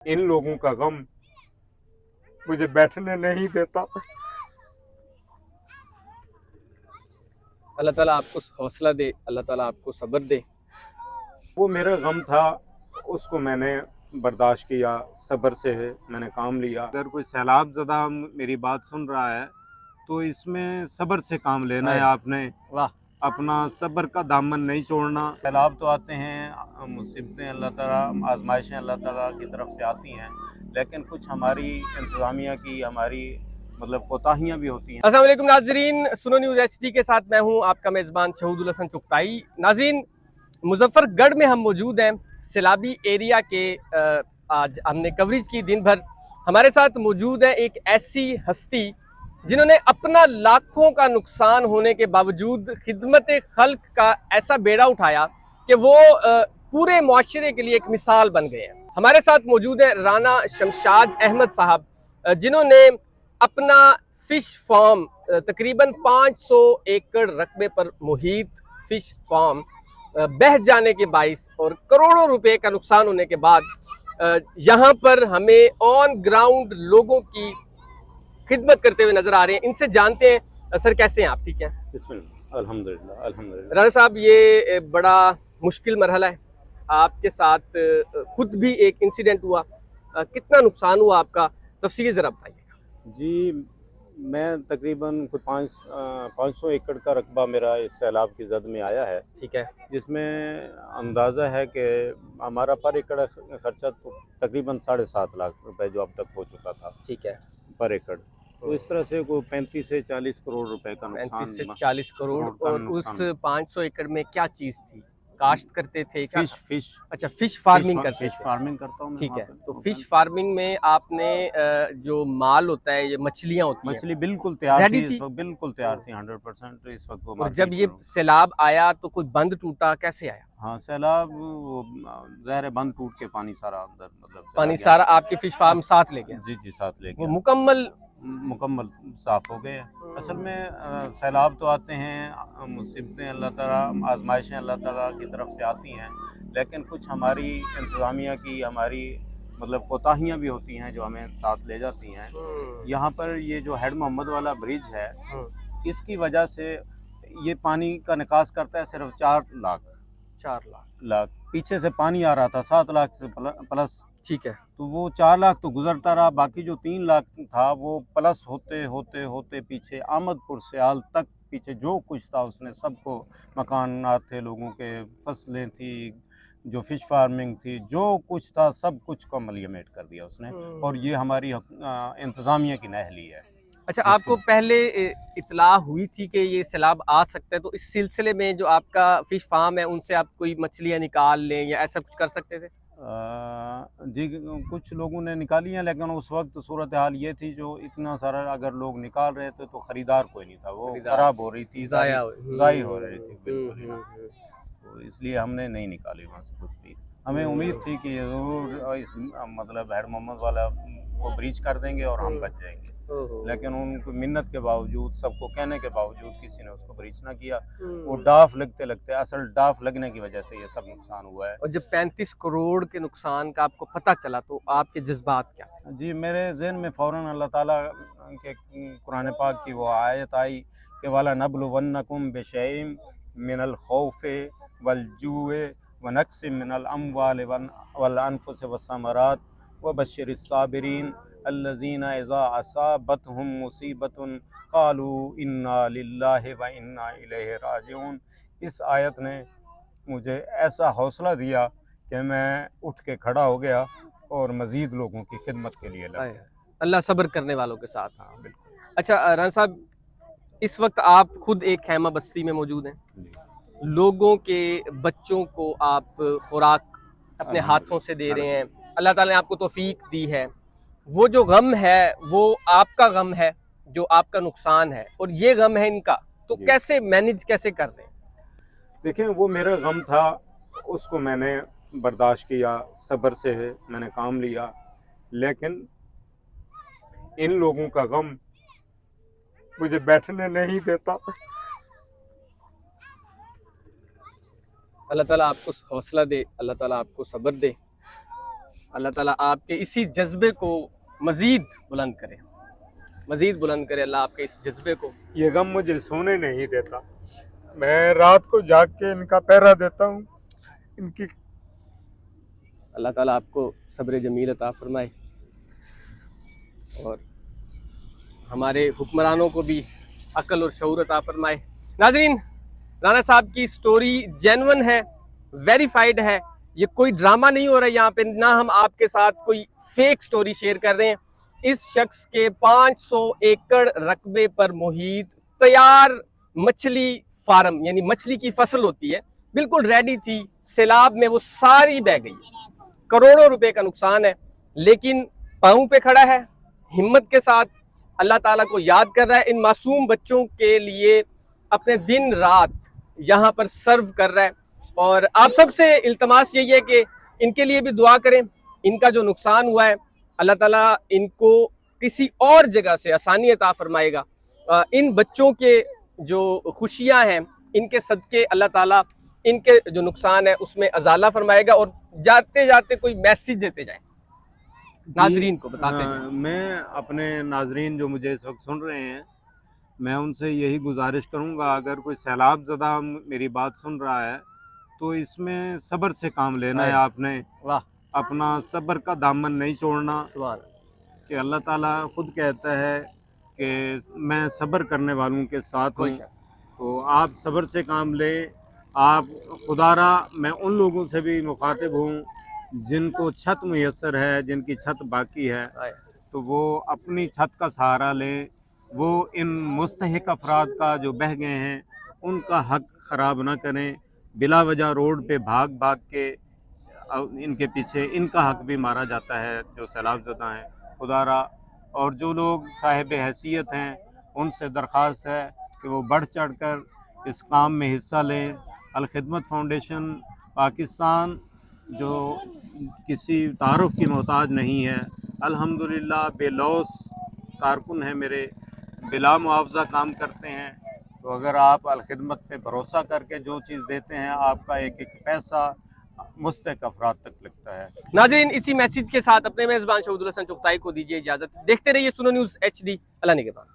इन लोगों का गम मुझे बैठने नहीं देता। अल्लाह ताला आपको हौसला दे, अल्लाह ताला आपको सब्र दे। वो मेरा गम था, उसको मैंने बर्दाश्त किया, सब्र से है मैंने काम लिया। अगर कोई सैलाब ज़दा मेरी बात सुन रहा है तो इसमें सब्र से काम लेना है आपने। वाह, अपना सब्र का दामन नहीं छोड़ना। सैलाब तो आते हैं, मुसीबतें अल्लाह ताला, आजमाइशें अल्लाह ताला की तरफ से आती हैं, लेकिन कुछ हमारी इंतज़ामिया की, हमारी मतलब कोताहियाँ भी होती हैं। अस्सलाम वालेकुम नाजरीन, सुनो न्यूज़ एचडी के साथ मैं हूं आपका मेज़बान शहूदुल हसन चुगताई। नाज़रीन, मुजफ्फरगढ़ में हम मौजूद हैं, सैलाबी एरिया के। आज हमने कवरेज की दिन भर। हमारे साथ मौजूद है एक ऐसी हस्ती जिन्होंने अपना लाखों का नुकसान होने के बावजूद खिदमत खल्क का ऐसा बेड़ा उठाया कि वो पूरे मुआशरे के लिए एक मिसाल बन गए हैं। हमारे साथ मौजूद है राना शमशाद अहमद साहब, जिन्होंने अपना फिश फार्म, तकरीबन 500 एकड़ रकबे पर मुहित फिश फार्म बह जाने के बाइस और करोड़ों रुपए का नुकसान होने के बाद यहाँ पर हमें ऑन ग्राउंड लोगों की खिदमत करते हुए नजर आ रहे हैं। इनसे जानते हैं, सर कैसे हैं आप? ठीक है, बिस्मिल्लाह, अल्हम्दुलिल्लाह, अल्हम्दुलिल्लाह। राना साहब, ये बड़ा मुश्किल मरहला है। आपके साथ खुद भी एक इंसिडेंट हुआ, कितना नुकसान हुआ आपका, तफसील जरा बताइएगा। जी, मैं तकरीबन कुछ 500 एकड़ का रकबा मेरा इस सैलाब की जद में आया है, ठीक है, जिसमें अंदाज़ा है कि हमारा पर एकड़ खर्चा तो तकरीबन 7.5 लाख रुपए जो अब तक हो चुका था ठीक है। पर एकड़। तो इस तरह से कोई 35 से 40 करोड़ रुपए का 35 से नुकसान 40 करोड़। का और उस नुकसान। 500 एकड़ में क्या चीज थी? काश्त करते थे क्या? फिश अच्छा, फिश फार्मिंग करते फिश थे। फार्मिंग करता हूँ मैं ठीक वहाँ है, पे। तो फिश फार्मिंग में आपने जो माल होता है, ये मछलियां होती हैं, मछली बिल्कुल तैयार रेडी थी इस थी। वक्त, बिल्कुल तैयार थी 100%। इस वक्त वो और जब मार्केट ये में। सैलाब आया तो कोई बंद टूटा, कैसे आया? हाँ, सैलाब वो ज़हर है, बंद टूट के पानी सारा अंदर मतलब चला पानी गया। सारा आपके फिश फार्म साथ ले गया? जी जी, साथ ले वो गया, मुकम्मल साफ़ हो गए। असल में सैलाब तो आते हैं, मुसीबतें अल्लाह ताला, आजमाइशें अल्लाह ताला की तरफ से आती हैं, लेकिन कुछ हमारी इंतज़ामिया की, हमारी मतलब कोताहियाँ भी होती हैं जो हमें साथ ले जाती हैं। यहाँ पर ये जो हेड मोहम्मद वाला ब्रिज है, इसकी वजह से ये पानी का निकास करता है सिर्फ 4 लाख। 4 लाख पीछे से पानी आ रहा था, 7 लाख से प्लस। ठीक है। तो वो 4 लाख तो गुजरता रहा, बाकी जो 3 लाख था वो प्लस होते होते होते पीछे अहमदपुर सियाल तक, पीछे जो कुछ था उसने सबको, मकानात थे लोगों के, फसलें थी, जो फिश फार्मिंग थी, जो कुछ था सब कुछ को अमलियमेट कर दिया उसने। और ये हमारी इंतज़ामिया की नाअहली है। अच्छा, आपको पहले इत्तला हुई थी कि ये सैलाब आ सकता है, तो इस सिलसिले में जो आपका फिश फार्म है उनसे आप कोई मछलियाँ निकाल लें या ऐसा कुछ कर सकते थे? जी, कुछ लोगों ने निकाली हैं, लेकिन उस वक्त सूरत हाल ये थी, जो इतना सारा अगर लोग निकाल रहे थे तो ख़रीदार कोई नहीं था, वो ख़राब हो रही थी, ज़ाया हो रही थी बिल्कुल ही। तो इसलिए हमने नहीं निकाली वहाँ से कुछ भी। हमें उम्मीद थी कि ज़रूर इस मतलब हेड मोहम्मद वाला वो ब्रीच कर देंगे और हम बच जाएंगे, लेकिन उनको मिन्नत के बावजूद, सबको कहने के बावजूद किसी ने उसको ब्रीच ना किया। वो डाफ लगते लगते, असल डाफ लगने की वजह से ये सब नुकसान हुआ है। और जब 35 करोड़ के नुकसान का आपको पता चला तो आपके जज्बात क्या थे? जी, मेरे ज़हन में फ़ौरन अल्लाह ताला के कुरान पाक की वो आयत आई कि वाला नबलुवन्नकुम बिशैइन मिनल खौफ़े वल जूए व नक्सिम मिनल अम्वाल वल अनफुस वस्समरात व बश्शिरिस साबिरीन अल्लज़ीना इज़ा असाबतहुम मुसीबतुन क़ालू इन्ना लिल्लाहि व इन्ना इलैहि राजिऊन। इस आयत ने मुझे ऐसा हौसला दिया कि मैं उठ के खड़ा हो गया और मज़ीद लोगों की खिदमत के लिए लगा। अल्लाह सब्र करने वालों के साथ। हाँ, बिल्कुल। अच्छा राना साहब, इस वक्त आप खुद एक खैमा बस्ती में मौजूद हैं, लोगों के बच्चों को आप खुराक अपने हाथों से दे रहे हैं, अल्लाह ताला ने आपको तौफीक दी है। वो जो गम है वो आपका गम है, जो आपका नुकसान है, और ये गम है इनका, तो कैसे मैनेज कैसे कर रहे हैं? देखें, वो मेरा गम था, उसको मैंने बर्दाश्त किया, सब्र से है मैंने काम लिया, लेकिन इन लोगों का गम मुझे बैठने नहीं देता। अल्लाह ताला आपको हौसला दे, अल्लाह ताला आपको सब्र दे। अल्लाह ताला आपके इसी जज्बे को मज़ीद बुलंद करे, मज़ीद बुलंद करे अल्लाह आपके इस जज्बे को। ये गम मुझे सोने नहीं देता, मैं रात को जाग के इनका पहरा देता हूँ। इनकी अल्लाह ताला आपको सब्र जमील अता फरमाए और हमारे हुक्मरानों को भी अक्ल और शऊर अता फरमाए। नाज़रीन, राना साहब की स्टोरी जेन्युइन है, वेरीफाइड है, ये कोई ड्रामा नहीं हो रहा है यहाँ पे, ना हम आपके साथ कोई फेक स्टोरी शेयर कर रहे हैं। इस शख्स के 500 एकड़ रकबे पर मुहित तैयार मछली फार्म, यानी मछली की फसल होती है, बिल्कुल रेडी थी, सैलाब में वो सारी बह गई, करोड़ों रुपए का नुकसान है, लेकिन पांव पे खड़ा है, हिम्मत के साथ अल्लाह ताला को याद कर रहा है, इन मासूम बच्चों के लिए अपने दिन रात यहाँ पर सर्व कर रहा है। और आप सबसे इल्तमास यही है कि इनके लिए भी दुआ करें, इनका जो नुकसान हुआ है अल्लाह ताला इनको किसी और जगह से आसानी अता फरमाएगा। इन बच्चों के जो खुशियां हैं, इनके सदके अल्लाह ताला इनके जो नुकसान है उसमें अजाला फरमाएगा। और जाते जाते कोई मैसेज देते जाए नाजरीन को, बताते जाए। मैं अपने नाजरीन जो मुझे इस वक्त सुन रहे हैं, मैं उनसे यही गुजारिश करूंगा, अगर कोई सैलाब ज़दा मेरी बात सुन रहा है तो इसमें सब्र से काम लेना है आपने। वाह, अपना सब्र का दामन नहीं छोड़ना, सुभान कि अल्लाह ताला खुद कहता है कि मैं सब्र करने वालों के साथ हूँ। तो आप सब्र से काम लें। आप खुदारा, मैं उन लोगों से भी मुखातिब हूँ जिनको छत मुयस्सर है, जिनकी छत बाकी है, तो वो अपनी छत का सहारा लें। वो इन मुस्तहिक अफराद का जो बह गए हैं उनका हक ख़राब ना करें, बिला वजह रोड पे भाग भाग के इनके पीछे इनका हक भी मारा जाता है जो सैलाब ज़दा हैं। खुदारा, और जो लोग साहिब हैसियत हैं उनसे दरख्वास्त है कि वो बढ़ चढ़ कर इस काम में हिस्सा लें। अल खिदमत फाउंडेशन पाकिस्तान जो किसी तारुफ की मोहताज नहीं है, अल्हम्दुलिल्लाह बेलौस कारकुन है मेरे, बिला मुआवजा काम करते हैं। तो अगर आप अल खिदमत पे भरोसा करके जो चीज़ देते हैं, आपका एक एक पैसा मुस्तहिक अफराद तक लगता है। नाज़रीन, इसी मैसेज के साथ अपने मेज़बान शहीदुल हसन चुगताई को दीजिए इजाज़त। देखते रहिए सुनो न्यूज़ HD। अल्लाह निगहबान।